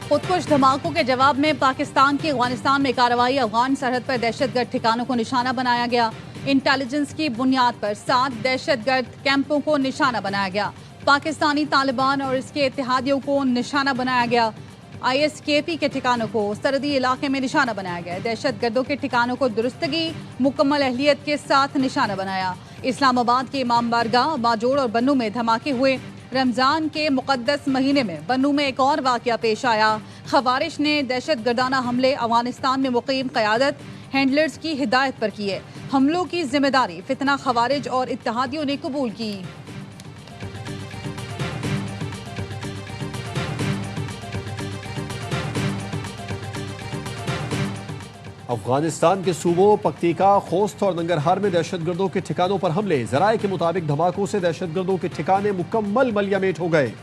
खुदकुश धमाकों के जवाब में पाकिस्तान की अफगानिस्तान में कार्रवाई। अफगान सरहद पर दहशतगर्द ठिकानों को निशाना बनाया गया। इंटेलिजेंस की बुनियाद पर 7 दहशतगर्द कैंपों को निशाना बनाया गया। पाकिस्तानी तालिबान और इसके इत्तेहादियों को निशाना बनाया गया। ISKP के ठिकानों को सरहदी इलाके में निशाना बनाया गया। दहशतगर्दों के ठिकानों को दुरुस्तगी मुकम्मल अहलियत के साथ निशाना बनाया। इस्लामाबाद के इमाम बारगाह, बाजोड़ और बन्नू में धमाके हुए। रमजान के मुकद्दस महीने में बन्नू में एक और वाकया पेश आया। खवारिश ने दहशतगर्दाना हमले अफगानिस्तान में मुकीम क़यादत हैंडलर्स की हिदायत पर किए। हमलों की जिम्मेदारी फितना खवारिज और इत्तेहादियों ने कबूल की। अफगानिस्तान के सूबों पक्तिका, खोस्त और नंगरहार में दहशतगर्दों के ठिकानों पर हमले। जराये के मुताबिक धमाकों से दहशतगर्दों के ठिकाने मुकम्मल मलियामेट हो गए।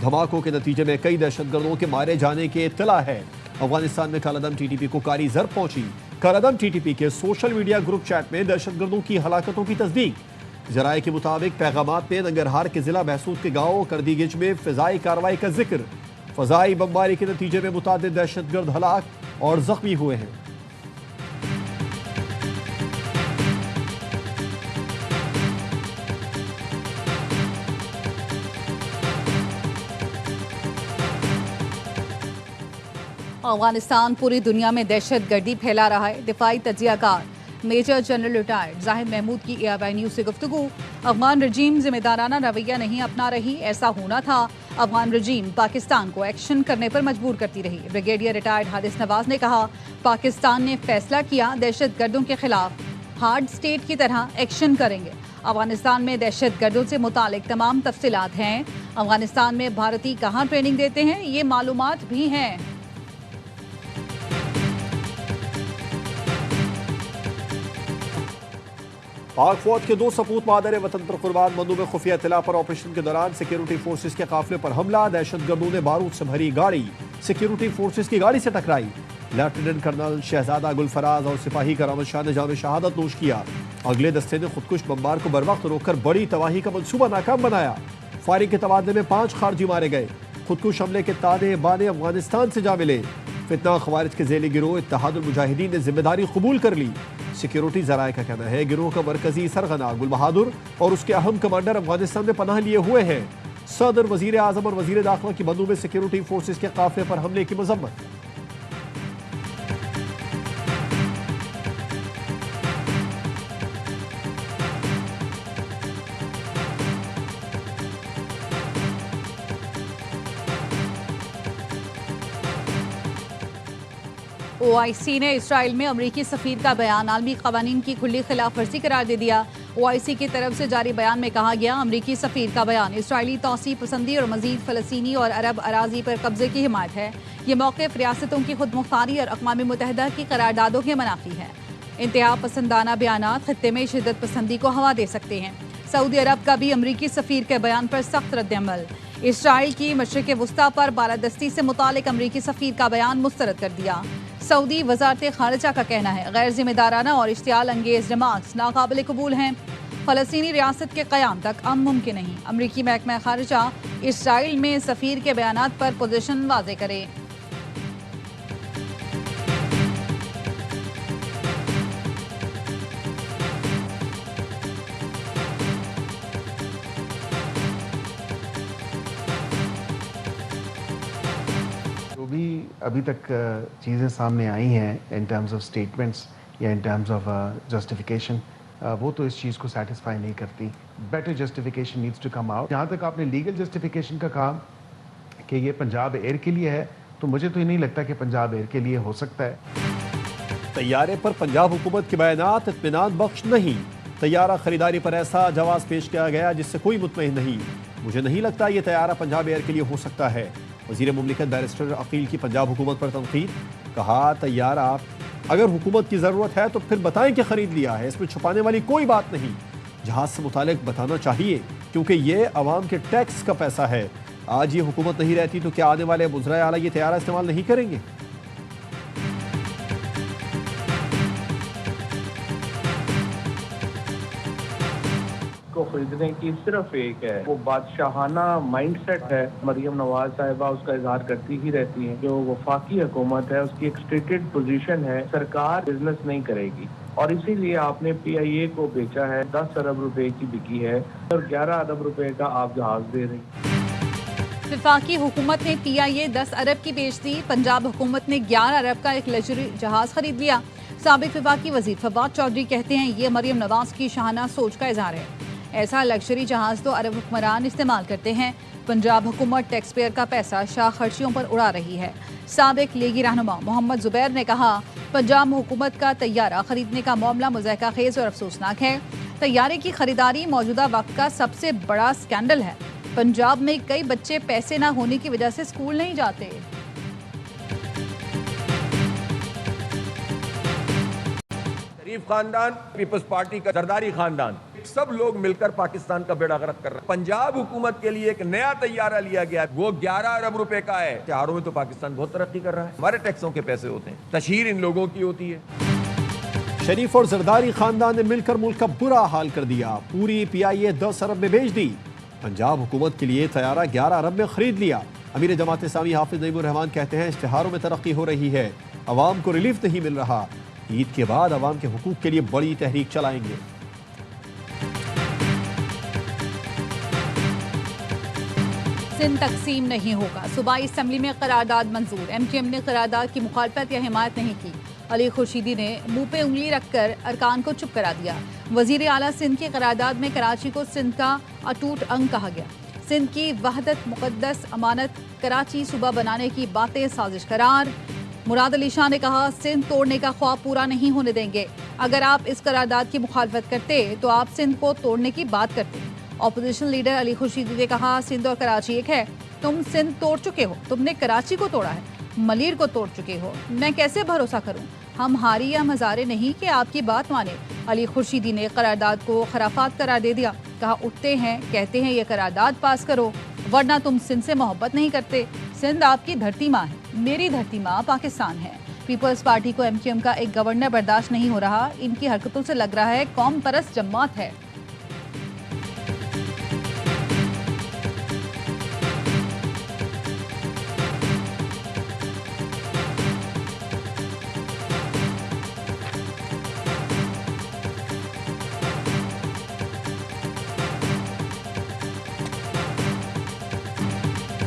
धमाकों के नतीजे में कई दहशतगर्दों के मारे जाने की इत्तला है। अफगानिस्तान में कालादम TTP को कारी जर पहुंची। कालादम TTP के सोशल मीडिया ग्रुप चैट में दहशतगर्दों की हलाकतों की तस्दीक। जराये के मुताबिक पैगामात में नंगरहार के जिला महसूद के गाँव करदीगिज में फिजाई कार्रवाई का जिक्र। फजाई बमबारी के नतीजे में मुतादिद दहशतगर्द हलाक और जख्मी हुए हैं। अफगानिस्तान पूरी दुनिया में दहशत गर्दी फैला रहा है। दिफाई तजियाकार major general retired Zahid Mahmood की ARY न्यूज़ से गुफ्तगू। अफगान रजीम जिम्मेदाराना रवैया नहीं अपना रही, ऐसा होना था। अफगान रजीम पाकिस्तान को एक्शन करने पर मजबूर करती रही। ब्रिगेडियर रिटायर्ड हारिस नवाज ने कहा, पाकिस्तान ने फैसला किया दहशत गर्दों के खिलाफ हार्ड स्टेट की तरह एक्शन करेंगे। अफगानिस्तान में दहशत गर्दों से मुतालिक तमाम तफसीलात हैं। अफगानिस्तान में भारतीय कहाँ ट्रेनिंग देते हैं, ये मालूमात भी हैं। पाक फौज के 2 सपूत मादर वतन पर कुर्बान। बन्नू में खुफिया इत्तला पर ऑपरेशन के दौरान सिक्योरिटी फोर्सेज के काफिले पर हमला। दहशतगर्दों ने बारूद से भरी गाड़ी सिक्योरिटी फोर्सेज की गाड़ी से टकराई। लेफ्टिनेंट कर्नल शहजादा गुलफराज और सिपाही करामत शाह ने जाम शहादत नोश किया। अगले दस्ते ने खुदकुश बमबार को बर वक्त रोककर बड़ी तबाही का मंसूबा नाकाम बनाया। फायरिंग के तबादले में 5 खारजी मारे गए। खुदकुश हमले के ताने बाने अफगानिस्तान से जा मिले। फितना खवारिज के ज़ेली गिरोह इत्तेहादुल मुजाहिदीन ने जिम्मेदारी कबूल कर ली। सिक्योरिटी जराये का कहना है गिरोह का मरकजी सरगना गुल बहादुर और उसके अहम कमांडर अफगानिस्तान में पनाह लिए हुए हैं। सदर, वजीर आजम और वजीर दाखिला की बन्नू में सिक्योरिटी फोर्सेज के काफिले पर हमले की मजम्मत। OIC ने इसराइल में अमरीकी सफीर का बयान आलमी कवानीन की खुली खिलाफ वर्जी करार दे दिया। OIC की तरफ से जारी बयान में कहा गया, अमरीकी सफीर का बयान इसराइली तौसीफ पसंदी और मजीद फ़लस्तीनी और अरब अराजी पर कब्जे की हिमायत है। ये मौक़िफ़ रियासतों की खुद मुख्तारी और अक़वाम मुत्तहिदा की करारदादों के मनाफी है। इंतहा पसंदाना बयानात खित्ते में शिद्दत पसंदी को हवा दे सकते हैं। सऊदी अरब का भी अमरीकी सफीर के बयान पर सख्त रद्द-ए-अमल। इसराइल की मशरिक़ वुस्ता पर बालादस्ती से मुतालिक अमरीकी सफीर का बयान मुस्तरद कर दिया। सऊदी वज़ारत ख़ारिजा का कहना है, गैर जिम्मेदाराना और इश्तियाल अंगेज़ रिमार्क्स नाकाबिल कबूल हैं। फ़लस्तीनी रियासत के क़याम तक अमन मुमकिन नहीं। अमरीकी महकमा ख़ारिजा इसराइल में सफ़ीर के बयानात पर पोजीशन वाज़े करे। अभी तक चीज़ें सामने आई हैं इन टर्म्स ऑफ स्टेटमेंट्स या इन टर्म्स ऑफ जस्टिफिकेशन, वो तो इस चीज़ को सेटिस्फाई नहीं करती। Better justification needs to come out. जहाँ तक आपने लीगल जस्टिफिकेशन का कहा कि ये पंजाब एयर के लिए है, तो मुझे तो ये नहीं लगता कि पंजाब एयर के लिए हो सकता है। तैयारे पर पंजाब हुकूमत के बयानात इत्मीनान बख्श नहीं। तैयारा खरीदारी पर ऐसा जवाब पेश किया गया जिससे कोई मुतमईन नहीं। मुझे नहीं लगता ये तैयारा पंजाब एयर के लिए हो सकता है। वज़ीर मुमलिकत बैरिस्टर अकील की पंजाब हुकूमत पर तनकीद। कहा, तैयारा अगर हुकूमत की ज़रूरत है तो फिर बताएं कि ख़रीद लिया है, इसमें छुपाने वाली कोई बात नहीं। जहाज़ से मुतालिक बताना चाहिए क्योंकि ये आवाम के टैक्स का पैसा है। आज ये हुकूमत नहीं रहती तो क्या आने वाले मुज़रा आला ये तैयारा इस्तेमाल नहीं करेंगे? को खरीदने की सिर्फ एक है, वो बादशाहाना माइंडसेट है। मरियम नवाज साहिबा उसका इजहार करती ही रहती हैं। जो वफाकी हुकूमत है उसकी एक स्टेटेड पोजीशन है, सरकार बिजनेस नहीं करेगी और इसीलिए आपने PIA को बेचा है। 10 अरब रुपए की बिकी है और 11 अरब रुपए का आप जहाज दे रही हैं। वफाकी हुकूमत ने PIA 10 अरब की बेच दी। पंजाब हुकूमत ने 11 अरब का एक लग्जरी जहाज खरीद लिया। साबिक वफाकी वजीर फवाद चौधरी कहते हैं ये मरियम नवाज की शाहाना सोच का इजहार है। ऐसा लग्जरी जहाज तो अरब हुक्मरान इस्तेमाल करते हैं। पंजाब हुकूमत टैक्स पेयर का पैसा शाह खर्चियों पर उड़ा रही है। साबिक लीगी रहनुमा मोहम्मद जुबैर ने कहा पंजाब हुकूमत का तैयारा खरीदने का मामला मुज़ाहिका खेज और अफसोसनाक है। तैयारे की खरीदारी मौजूदा वक्त का सबसे बड़ा स्कैंडल है। पंजाब में कई बच्चे पैसे ना होने की वजह से स्कूल नहीं जाते। शरीफ खानदान, पीपल्स पार्टी का जरदारी खानदान, सब लोग मिलकर पाकिस्तान का बेड़ा गर्क कर रहे हैं। पंजाब हुकूमत के लिए एक नया तैयारा लिया गया, वो 11 अरब रुपए का है। त्योहारों में तो पाकिस्तान बहुत तरक्की कर रहा है, हमारे टैक्सों के पैसे होते हैं, तशहीर इन लोगों की होती है। शरीफ और जरदारी खानदान ने मिलकर मुल्क का बुरा हाल कर दिया। पूरी PIA 10 अरब में बेच दी। पंजाब हुकूमत के लिए तैयारा 11 अरब में खरीद लिया। अमीर जमात इस्लामी हाफिज नईमुर रहमान कहते हैं इश्तिहारों में तरक्की हो रही है, अवाम को रिलीफ नहीं मिल रहा। ईद के बाद अवाम के हुकूक के लिए बड़ी तहरीक चलाएंगे। सिंध तकसीम नहीं होगा। सूबाई असम्बली में करारदाद मंजूर। MQM ने करारदाद की मुखालफत या हिमायत नहीं की। अली खुर्शीदी ने मुंह पे उंगली रखकर अरकान को चुप करा दिया। वजीर आला सिंध की करारदाद में कराची को सिंध का अटूट अंग कहा गया। सिंध की वहदत मुकद्दस अमानत, कराची सूबा बनाने की बातें साजिश करार। मुराद अली शाह ने कहा सिंध तोड़ने का ख्वाब पूरा नहीं होने देंगे। अगर आप इस करारदाद की मुखालफत करते तो आप सिंध को तोड़ने की बात करते। ऑपोजिशन लीडर अली खुर्शीदी ने कहा सिंध और कराची एक है। तुम सिंध तोड़ चुके हो, तुमने कराची को तोड़ा है, मलीर को तोड़ चुके हो। मैं कैसे भरोसा करूं? हम हारी या मजारे नहीं कि आपकी बात माने। अली खुर्शीदी ने करारदाद को खराफात करार दे दिया। कहा उठते हैं कहते हैं ये करारदाद पास करो वरना तुम सिंध से मोहब्बत नहीं करते। सिंध आपकी धरती माँ है, मेरी धरती माँ पाकिस्तान है। पीपल्स पार्टी को MQM का एक गवर्नर बर्दाश्त नहीं हो रहा। इनकी हरकतों से लग रहा है कौम परस्त जमात है।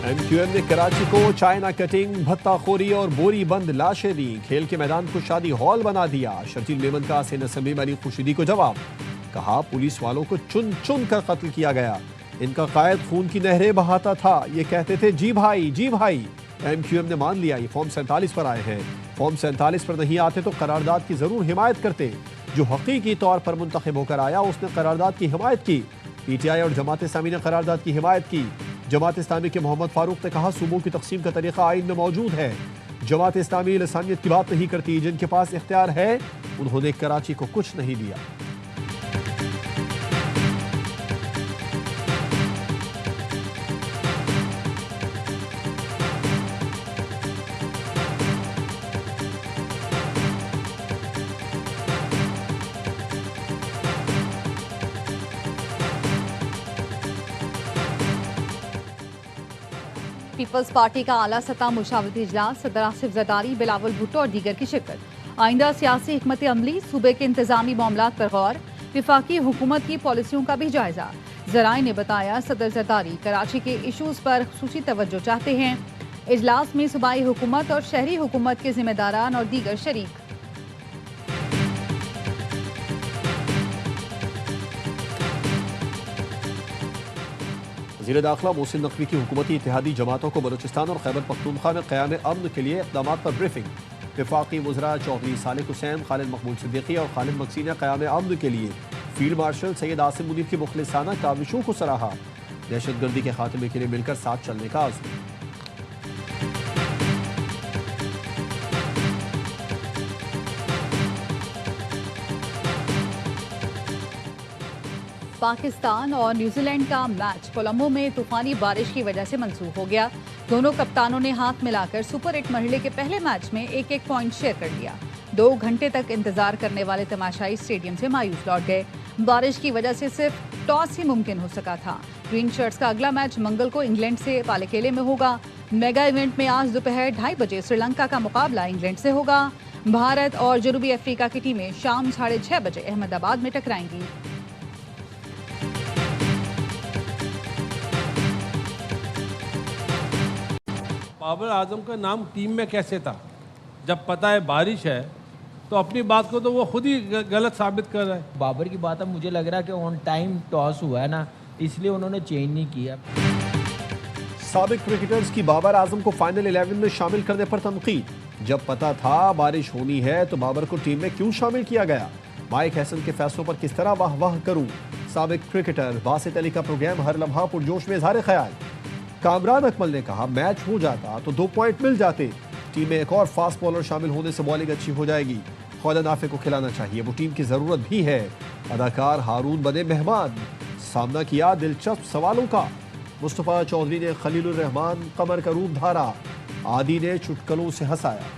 MQM ने कराची को चाइना कटिंग, भत्ताखोरी और बोरी बंद लाशें दी। खेल के मैदान को शादी हॉल बना दिया। शर्जील मेमन का सिंध असेंबली में अली खुर्शीदी को जवाब। कहा पुलिस वालों को चुन चुन कर कत्ल किया गया। इनका कायद खून की नहरें बहाता था। ये कहते थे जी भाई जी भाई। MQM ने मान लिया ये फॉर्म 47 पर आए हैं। फॉर्म 47 पर नहीं आते तो करारदाद की जरूर हिमायत करते। जो हकीकी तौर पर मुंतखब होकर आया उसने करारदाद की हिमायत की। PTI और जमात इस्लामी ने करारदाद की हिमायत की। जमात इस्लामी के मोहम्मद फारूक ने कहा सूबों की तकसीम का तरीका आइन में मौजूद है। जमात इस्लामी लसानियत की बात नहीं करती, जिनके पास इख्तियार है उन्होंने कराची को कुछ नहीं दिया। पीपल्स पार्टी का आला सतह मुशावरती इजलास, सदर आसिफ जरदारी, बिलावल भुट्टो और दीगर की शिरकत। आइंदा सियासी हिकमत अमली, सूबे के इंतजामी मामलात पर गौर, विफाकी हुकूमत की पॉलिसियों का भी जायजा। जराए ने बताया सदर जरदारी कराची के इशूज़ पर खुसूसी तवज्जो चाहते हैं। इजलास में सूबाई हुकूमत और शहरी हुकूमत के जिम्मेदारान और दीगर शरीक। वज़ीर दाखिला मोहसिन नकवी की हुकूमती इत्तेहादी जमातों को बलूचिस्तान और खैबर पख्तूनख्वा में क़याम अमन के लिए इक़दामात पर ब्रीफिंग। वफाकी वज़रा चौधरी सालिक हुसैन, खालिद मकबूल सिद्दीकी और खालिद मकसी ने क़याम अमन के लिए फील्ड मार्शल सैयद आसिम मुनीर की मुखलिसाना काविशों को सराहा। दहशतगर्दी के खात्मे के लिए मिलकर साथ चलने का आज़म। पाकिस्तान और न्यूजीलैंड का मैच कोलंबो में तूफानी बारिश की वजह से मंसूख हो गया। दोनों कप्तानों ने हाथ मिलाकर सुपर 8 मरहले के पहले मैच में एक एक पॉइंट शेयर कर लिया। 2 घंटे तक इंतजार करने वाले तमाशाई स्टेडियम से मायूस लौट गए। बारिश की वजह से सिर्फ टॉस ही मुमकिन हो सका था। ग्रीन शर्ट्स का अगला मैच मंगल को इंग्लैंड से पालेकेले में होगा। मेगा इवेंट में आज दोपहर 2:30 बजे श्रीलंका का मुकाबला इंग्लैंड से होगा। भारत और जनूबी अफ्रीका की टीमें शाम 6:30 बजे अहमदाबाद में टकराएंगी। बाबर आजम का नाम टीम में कैसे था? जब पता है बारिश है तो अपनी बात को तो वो खुद ही गलत साबित कर रहा है। बाबर की बात अब मुझे लग रहा है कि ऑन टाइम टॉस हुआ है ना, इसलिए उन्होंने चेंज नहीं किया। साबिक क्रिकेटर्स की बाबर आजम को फाइनल 11 में शामिल करने पर तनकीद। जब पता था बारिश होनी है तो बाबर को टीम में क्यों शामिल किया गया? माइक हैसन के फैसलों पर किस तरह वाह वाह करूं? साबिक क्रिकेटर बासित अली का प्रोग्राम हर लम्हा पुरजोश में इज़हार ख्याल। कामरान अकमल ने कहा मैच हो जाता तो 2 पॉइंट मिल जाते। टीम में एक और फास्ट बॉलर शामिल होने से बॉलिंग अच्छी हो जाएगी। ख्वाजा नाफे को खिलाना चाहिए, वो टीम की जरूरत भी है। अदाकार हारून बने मेहमान, सामना किया दिलचस्प सवालों का। मुस्तफा चौधरी ने खलीलुर रहमान कमर का रूप धारा, आदि ने चुटकुलों से हंसाया।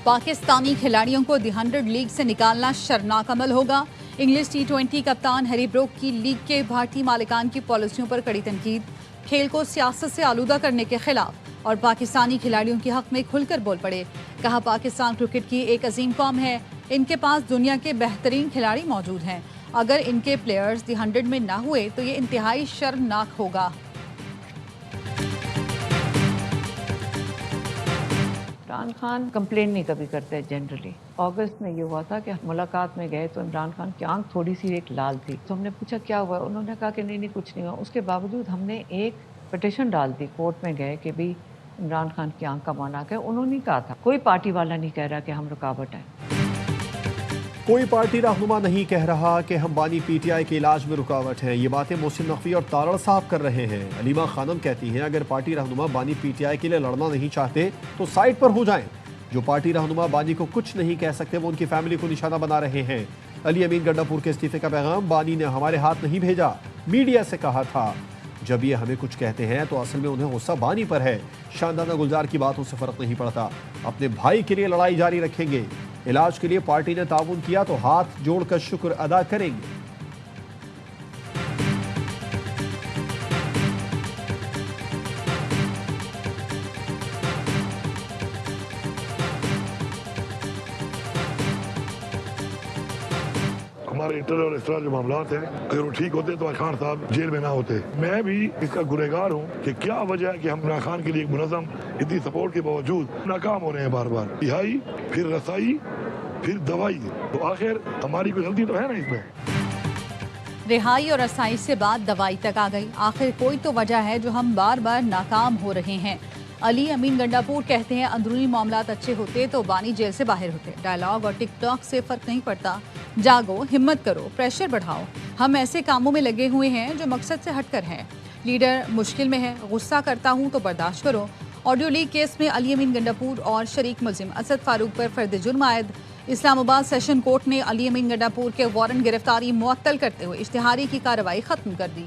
पाकिस्तानी खिलाड़ियों को दी 100 लीग से निकालना शर्मनाक अमल होगा। इंग्लिश T20 कप्तान हैरी ब्रोक की लीग के भारतीय मालिकान की पॉलिसियों पर कड़ी तनकीद। खेल को सियासत से आलूदा करने के खिलाफ और पाकिस्तानी खिलाड़ियों के हक में खुलकर बोल पड़े। कहा पाकिस्तान क्रिकेट की एक अजीम कौम है, इनके पास दुनिया के बेहतरीन खिलाड़ी मौजूद हैं। अगर इनके प्लेयर्स दी 100 में ना हुए तो ये इंतहाई शर्मनाक होगा। इमरान खान कंप्लेन नहीं कभी करते जनरली। अगस्त में ये हुआ था कि मुलाकात में गए तो इमरान खान की आंख थोड़ी सी एक लाल थी, तो हमने पूछा क्या हुआ, उन्होंने कहा कि नहीं कुछ नहीं हुआ। उसके बावजूद हमने एक पिटिशन डाल दी, कोर्ट में गए कि भी इमरान खान की आंख का मौना है। उन्होंने कहा था कोई पार्टी वाला नहीं कह रहा कि हम रुकावट है। कोई पार्टी रहनुमा नहीं कह रहा कि हम बानी PTI के इलाज में रुकावट है। ये बातें मोहसिन नकवी और तारड़ साहब कर रहे हैं। अलीमा खानम कहती हैं अगर पार्टी रहनुमा बानी PTI के लिए लड़ना नहीं चाहते तो साइड पर हो जाएं। जो पार्टी रहनुमा बानी को कुछ नहीं कह सकते वो उनकी फैमिली को निशाना बना रहे हैं। अली अमीन गंडापुर के इस्तीफे का पैगाम बानी ने हमारे हाथ नहीं भेजा, मीडिया से कहा था। जब ये हमें कुछ कहते हैं तो असल में उन्हें गुस्सा बानी पर है। शानदाना गुलजार की बातों से फर्क नहीं पड़ता, अपने भाई के लिए लड़ाई जारी रखेंगे। इलाज के लिए पार्टी ने ताउन किया तो हाथ जोड़कर शुक्र अदा करेंगे। हमारे इंटर और इस तरह जो मामला हैं अगर वो ठीक होते तो खान साहब जेल में ना होते। मैं भी इसका गुनहगार हूँ कि क्या वजह है कि हम इमरान खान के लिए एक मुनज़्ज़म इतनी सपोर्ट के बावजूद नाकाम हो रहे हैं बार बार। रिहाई, फिर रसाई, फिर दवाई, तो आखिर हमारी कोई गलती तो है ना इसमें। रिहाई और रसाई से बात दवाई तक आ गई। आखिर कोई तो वजह है जो हम बार बार नाकाम हो रहे हैं। अली अमीन गंडापुर कहते हैं अंदरूनी मामलात अच्छे होते तो बानी जेल से बाहर होते। डायलॉग और टिकटॉक से फर्क नहीं पड़ता। जागो, हिम्मत करो, प्रेशर बढ़ाओ। हम ऐसे कामों में लगे हुए हैं जो मकसद से हटकर हैं। लीडर मुश्किल में है, गुस्सा करता हूं तो बर्दाश्त करो। ऑडियो लीक केस में अली अमीन गंडापुर और शरीक मुलजिम असद फारूक पर फर्द जुर्म आयद। इस्लामाबाद सेशन कोर्ट ने अली अमीन गंडापुर के वारंट गिरफ्तारी मुअत्तल करते हुए इश्तिहारी की कार्रवाई खत्म कर दी।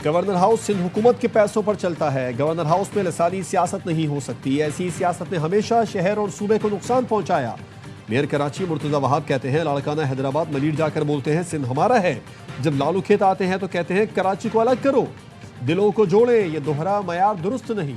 गवर्नर हाउस सिंध हुकूमत के पैसों पर चलता है। गवर्नर हाउस में लसानी सियासत नहीं हो सकती। ऐसी सियासत ने हमेशा शहर और सूबे को नुकसान पहुंचाया। मेयर कराची मुर्तजा वहाब कहते हैं लाड़काना हैदराबाद मलीर जाकर बोलते हैं सिंध हमारा है। जब लालू खेत आते हैं तो कहते हैं कराची को अलग करो। दिलों को जोड़े, ये दोहरा मयार दुरुस्त नहीं।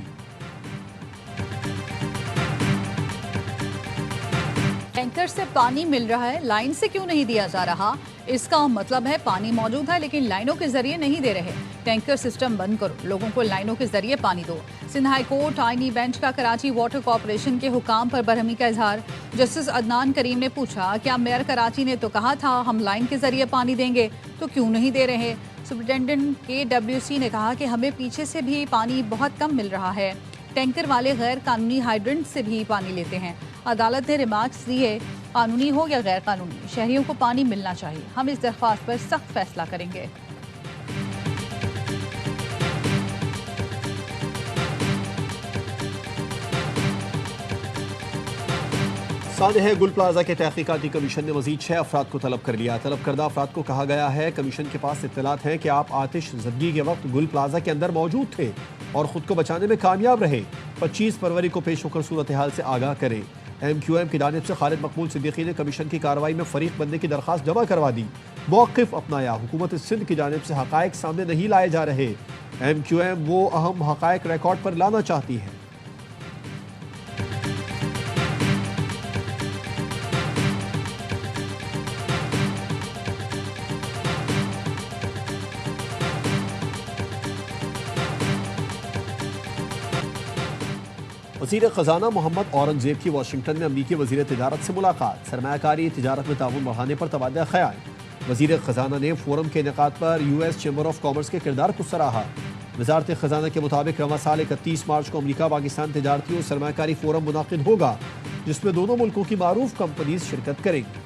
टैंकर से पानी मिल रहा है, लाइन से क्यों नहीं दिया जा रहा? इसका मतलब है पानी मौजूद है लेकिन लाइनों के जरिए नहीं दे रहे। टैंकर सिस्टम बंद करो, लोगों को लाइनों के जरिए पानी दो। सिंध हाई कोर्ट आईनी बेंच का कराची वाटर कॉर्पोरेशन के हुकाम पर बरहमी का इजहार। जस्टिस अदनान करीम ने पूछा क्या मेयर कराची ने तो कहा था हम लाइन के जरिए पानी देंगे, तो क्यों नहीं दे रहे? सुप्रिटेंडेंट KWC ने कहा कि हमें पीछे से भी पानी बहुत कम मिल रहा है। टैंकर वाले गैर कानूनी हाइड्रेंट से भी पानी लेते हैं। अदालत ने रिमार्क्स दिए कानूनी हो या गैर कानूनी, शहरियों को पानी मिलना चाहिए। हम इस दरख्वास्त पर सख्त फैसला करेंगे। सानह गुल प्लाजा के तहकीकाती कमीशन ने मजीद 6 अफराद को तलब कर लिया। तलब करदा अफराद को कहा गया है कमीशन के पास इत्तलात हैं कि आप आतिश ज़दगी के वक्त गुल प्लाजा के अंदर मौजूद थे और ख़ुद को बचाने में कामयाब रहे। 25 फरवरी को पेश होकर सूरत हाल से आगाह करें। MQM की जानिब से खालिद मकबूल सिद्दीकी ने कमीशन की कार्रवाई में फरीक बनने की दरख्वास्त जमा करवा दी। मौक़िफ़ अपनाया, हुकूमत सिंध की जानिब से हक़ाइक़ सामने नहीं लाए जा रहे। MQM वो अहम हक़ाइक़ रिकॉर्ड पर लाना चाहती है। वज़ीर ख़ज़ाना मोहम्मद औरंगज़ेब की वाशिंगटन में अमरीकी वज़ीर तिजारत से मुलाकात। सरमायाकारी तिजारत में ताउन बढ़ाने पर तबादला ख़याल। वज़ीर ख़ज़ाना ने फोरम के इनेकाद पर US चैम्बर ऑफ कॉमर्स के किरदार को सराहा। वज़ारत ख़ज़ाना के मुताबिक रवां साल 31 मार्च को अमरीका पाकिस्तान तिजारती और सरमायाकारी फोरम मुनाकिद होगा, जिसमें दोनों मुल्कों की मारूफ कंपनीज शिरकत करेंगी।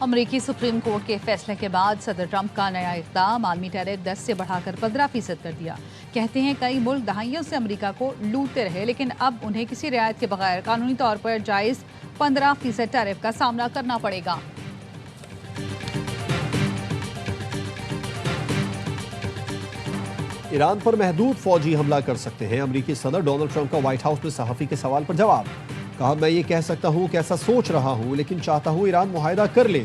अमरीकी सुप्रीम कोर्ट के फैसले के बाद सदर ट्रंप का नया इक़दाम आलमी टैरिफ 10 से बढ़ाकर 15% कर दिया। कहते हैं कई मुल्क दहाइयों से अमरीका को लूटते रहे, लेकिन अब उन्हें किसी रियायत के बगैर कानूनी तौर पर जायज़ 15% टैरिफ का सामना करना पड़ेगा। ईरान पर महदूद फौजी हमला कर सकते हैं। अमरीकी सदर डोनाल्ड ट्रंप का व्हाइट हाउस में सहाफ़ी के सवाल पर जवाब। कहा, मैं ये कह सकता हूँ कि ऐसा सोच रहा हूँ, लेकिन चाहता हूँ ईरान मुआहदा कर ले।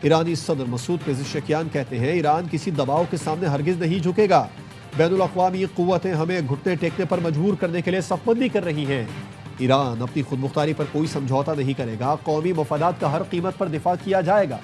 ईरानी सदर मसूद पेज़ेशकियान कहते हैं ईरान किसी दबाव के सामने हरगिज़ नहीं झुकेगा। बैनुल-अक़वामी क़ुव्वतें हमें घुटने टेकने पर मजबूर करने के लिए सफ़बंदी कर रही हैं। ईरान अपनी खुद मुख्तारी पर कोई समझौता नहीं करेगा। कौमी मफादात का हर कीमत पर दिफा किया जाएगा।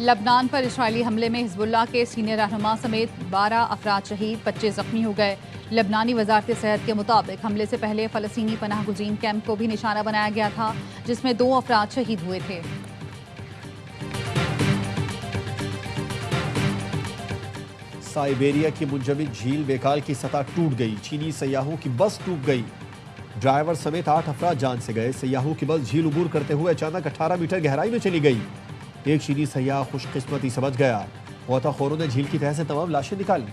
लबनान पर इस्राएली हमले में हिजबुल्लाह के सीनियर रहनुमा समेत 12 अफराद शहीद, 25 जख्मी हो गए। लबनानी वजारत सेहत के मुताबिक हमले से पहले फ़लस्तीनी पनाह गुज़ीन कैंप को भी निशाना बनाया गया था, जिसमें 2 अफराद शहीद हुए थे। साइबेरिया की मुंजमद झील बेकाल की सतह टूट गई। चीनी सयाहों की बस डूब गई। ड्राइवर समेत 8 अफराद जान से गए। सयाहों की बस झील उबूर करते हुए अचानक 18 मीटर गहराई में चली गई। एक चीनी सयाह खुशकिस्मती से बच गया। गोताखोरों ने झील की तह से तमाम लाशें निकाली।